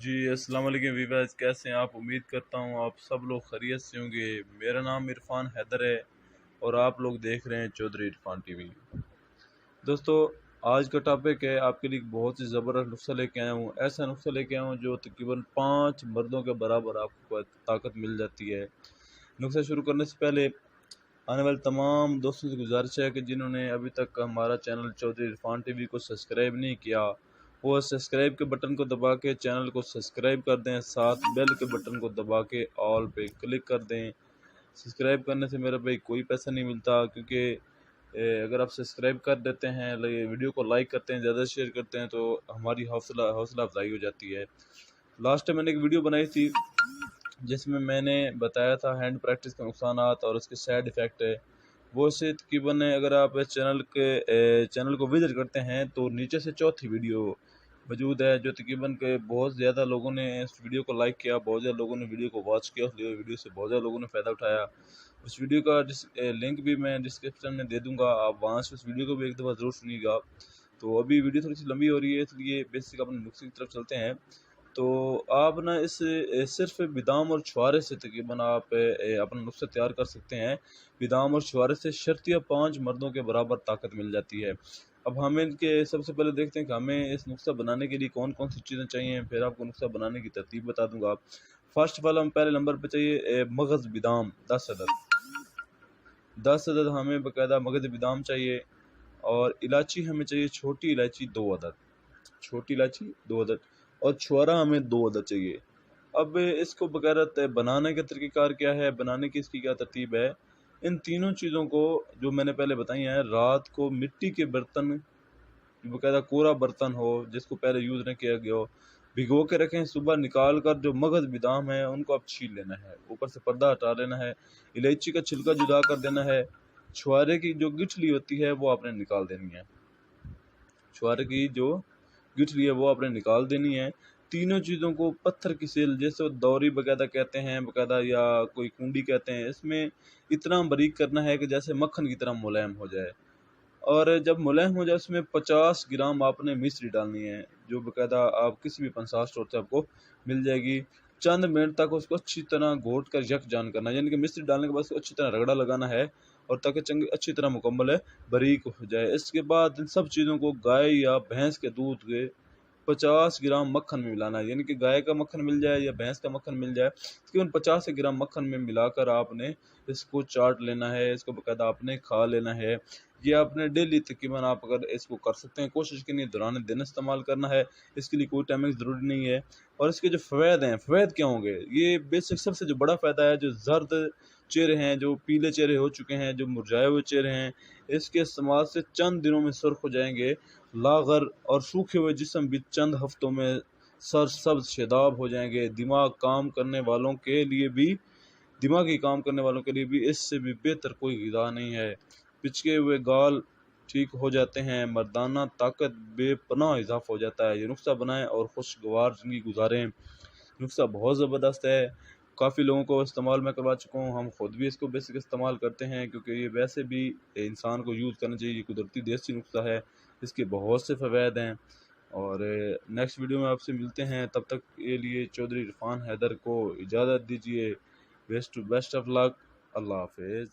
جی السلام علیکم ویورز، کیسے ہیں آپ؟ امید کرتا ہوں آپ سب لوگ خیریت سے ہوں گے۔ میرا نام عرفان حیدر ہے اور آپ لوگ دیکھ رہے ہیں چودھری عرفان ٹی وی۔ دوستو، آج کا ٹاپک ہے آپ کے لیے بہت ہی زبردست نسخہ لے کے آیا ہوں۔ ایسا نسخہ لے کے آیا ہوں جو تقریباً 5 مردوں کے برابر آپ کو طاقت مل جاتی ہے۔ نسخہ شروع کرنے سے پہلے آنے والے تمام دوستوں سے گزارش ہے کہ جنہوں نے ابھی تک ہمارا channel Chaudhry Irfan T V کو سبسکرائب نہیں کیا، وہ سبسکرائب کے بٹن کو دبا کے چینل کو سبسکرائب کر دیں، ساتھ بیل کے بٹن کو دبا کے آل پہ کلک کر دیں۔ سبسکرائب کرنے سے میرا بھائی کوئی پیسہ نہیں ملتا، کیونکہ اگر آپ سبسکرائب کر دیتے ہیں، ویڈیو کو لائک کرتے ہیں، زیادہ شیئر کرتے ہیں تو ہماری حوصلہ افزائی ہو جاتی ہے۔ لاسٹ ٹائم میں نے ایک ویڈیو بنائی تھی جس میں نے بتایا تھا ہینڈ پریکٹس کے نقصانات اور اس کے سائیڈ ایفیکٹ ہے۔ وہ سے تقریباً اگر آپ اس چینل کو وزٹ کرتے ہیں تو نیچے سے چوتھی ویڈیو موجود ہے، جو تقریباً کہ بہت زیادہ لوگوں نے اس ویڈیو کو لائک کیا، بہت زیادہ لوگوں نے ویڈیو کو واچ کیا، اس ویڈیو سے بہت زیادہ لوگوں نے فائدہ اٹھایا۔ اس ویڈیو کا لنک بھی میں ڈسکرپشن میں دے دوں گا، آپ وہاں سے اس ویڈیو کو بھی ایک دفعہ ضرور سنیے گا۔ تو ابھی ویڈیو تھوڑی سی لمبی ہو رہی ہے، اس لیے بیسک اپنے نسخے کی طرف چلتے ہیں۔ تو آپ نا اس صرف بادام اور چھوارے سے تقریباً آپ اپنا نسخہ تیار کر سکتے ہیں۔ بادام اور چھوارے سے شرطیہ 5 مردوں کے برابر طاقت مل جاتی ہے۔ اب ہمیں ان کے سب سے پہلے دیکھتے ہیں کہ ہمیں اس نسخہ بنانے کے لیے کون کون سی چیزیں چاہیے، پھر آپ کو نسخہ بنانے کی ترتیب بتا دوں گا۔ فرسٹ آف آل ہم پہلے نمبر پہ چاہیے مغز بادام 10 عدد۔ 10 عدد ہمیں باقاعدہ مغز بادام چاہیے، اور الائچی ہمیں چاہیے چھوٹی الائچی 2 عدد، چھوٹی الائچی 2 عدد، اور چھوارا ہمیں 2 عدد چاہیے۔ اب اس کو باقاعدہ بنانے کا طریقہ کار کیا ہے، بنانے کی اس کی کیا ترتیب ہے۔ ان تینوں چیزوں کو جو میں نے پہلے بتائی ہیں، رات کو مٹی کے برتن، باقاعدہ کوڑا برتن ہو جس کو پہلے یوز نہ کیا گیا ہو، بھگو کے رکھیں۔ صبح نکال کر جو مغز بادام ہے ان کو آپ چھیل لینا ہے، اوپر سے پردہ ہٹا لینا ہے، الائچی کا چھلکا جدا کر دینا ہے، چھوارے کی جو گٹھلی ہوتی ہے وہ آپ نے نکال دینی ہے، چھوارے کی جو گٹھلی ہے وہ آپ نے نکال دینی ہے۔ تینوں چیزوں کو پتھر کی سیل، جیسے دوری باقاعدہ کہتے ہیں باقاعدہ، یا کوئی کنڈی کہتے ہیں، اس میں اتنا باریک کرنا ہے کہ جیسے مکھن کی طرح ملائم ہو جائے۔ اور جب ملائم ہو جائے اس میں 50 گرام آپ نے مصری ڈالنی ہے، جو باقاعدہ آپ کسی بھی پنسار اسٹور سے آپ کو مل جائے گی۔ چند منٹ تک اس کو اچھی طرح گھوٹ کر یکجان کرنا ہے، یعنی کہ مصری ڈالنے کے بعد اس کو اچھی طرح رگڑا لگانا ہے، اور تاکہ اچھی طرح مکمل ہے باریک ہو جائے۔ اس کے بعد ان سب چیزوں کو گائے یا بھینس کے دودھ کے 50 گرام مکھن میں ملانا ہے، یعنی کہ گائے کا مکھن مل جائے یا بھینس کا مکھن مل جائے، تقریباً 50 گرام مکھن میں ملا کر آپ نے اس کو چاٹ لینا ہے، اس کو باقاعدہ آپ نے کھا لینا ہے۔ یہ آپ نے ڈیلی تقریباً آپ اگر اس کو کر سکتے ہیں، کوشش کرنی ہے دوران دن استعمال کرنا ہے، اس کے لیے کوئی ٹائمنگ ضروری نہیں ہے۔ اور اس کے جو فوائد ہیں، فوائد کیا ہوں گے، یہ بیسک سب سے جو بڑا فائدہ ہے، جو زرد چہرے ہیں، جو پیلے چہرے ہو چکے ہیں، جو مرجھائے ہوئے چہرے ہیں، اس کے استعمال سے چند دنوں میں سرخ ہو جائیں گے۔ لاغر اور سوکھے ہوئے جسم بھی چند ہفتوں میں سرسبز شاداب ہو جائیں گے۔ دماغی کام کرنے والوں کے لیے بھی اس سے بھی بہتر کوئی غذا نہیں ہے۔ پچکے ہوئے گال ٹھیک ہو جاتے ہیں، مردانہ طاقت بے پناہ اضافہ ہو جاتا ہے۔ یہ نسخہ بنائیں اور خوشگوار زندگی گزاریں۔ نسخہ بہت زبردست ہے، کافی لوگوں کو استعمال میں کروا چکا ہوں، ہم خود بھی اس کو بیسک استعمال کرتے ہیں، کیونکہ یہ ویسے بھی انسان کو یوز کرنا چاہیے، یہ قدرتی دیسی نسخہ ہے، اس کے بہت سے فوائد ہیں۔ اور نیکسٹ ویڈیو میں آپ سے ملتے ہیں، تب تک کے لیے چودھری عرفان حیدر کو اجازت دیجیے۔ بیسٹ آف لک، اللہ حافظ۔